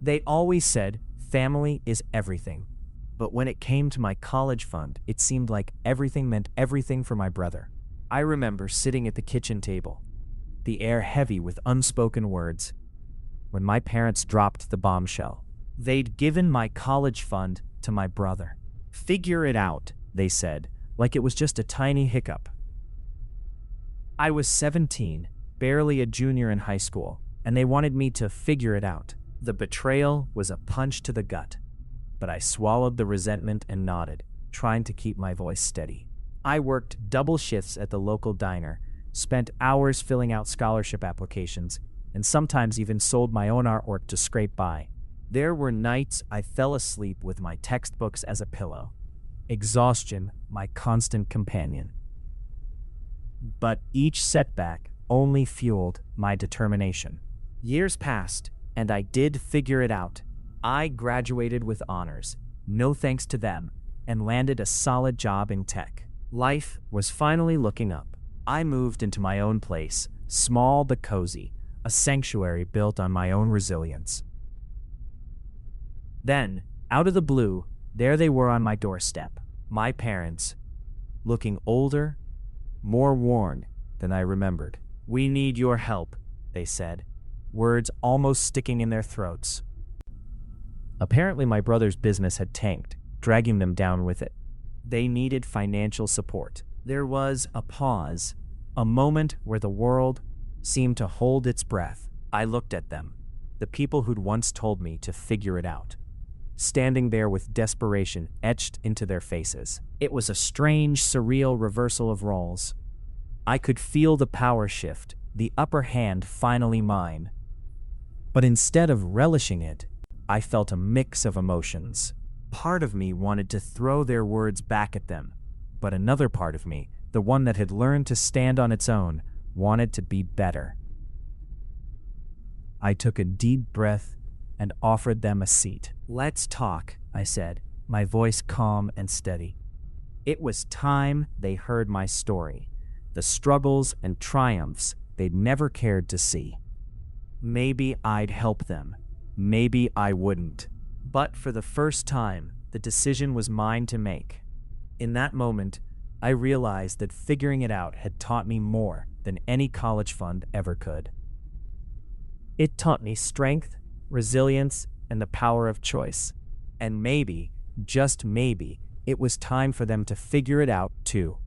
They always said family is everything. But when it came to my college fund, it seemed like everything meant everything for my brother. I remember sitting at the kitchen table, the air heavy with unspoken words, when my parents dropped the bombshell. They'd given my college fund to my brother. Figure it out, they said, like it was just a tiny hiccup. I was 17, barely a junior in high school, and they wanted me to figure it out. The betrayal was a punch to the gut, but I swallowed the resentment and nodded, trying to keep my voice steady. I worked double shifts at the local diner, spent hours filling out scholarship applications, and sometimes even sold my own artwork to scrape by. There were nights I fell asleep with my textbooks as a pillow. Exhaustion, my constant companion. But each setback only fueled my determination. Years passed, and I did figure it out. I graduated with honors, no thanks to them, and landed a solid job in tech. Life was finally looking up. I moved into my own place, small but cozy, a sanctuary built on my own resilience. Then, out of the blue, there they were on my doorstep, my parents, looking older, more worn than I remembered. "We need your help," they said, words almost sticking in their throats. Apparently my brother's business had tanked, dragging them down with it. They needed financial support. There was a pause, a moment where the world seemed to hold its breath. I looked at them, the people who'd once told me to figure it out, standing there with desperation etched into their faces. It was a strange, surreal reversal of roles. I could feel the power shift, the upper hand finally mine. But instead of relishing it, I felt a mix of emotions. Part of me wanted to throw their words back at them, but another part of me, the one that had learned to stand on its own, wanted to be better. I took a deep breath and offered them a seat. "Let's talk," I said, my voice calm and steady. It was time they heard my story, the struggles and triumphs they'd never cared to see. Maybe I'd help them. Maybe I wouldn't. But for the first time, the decision was mine to make. In that moment, I realized that figuring it out had taught me more than any college fund ever could. It taught me strength, resilience, and the power of choice. And maybe, just maybe, it was time for them to figure it out too.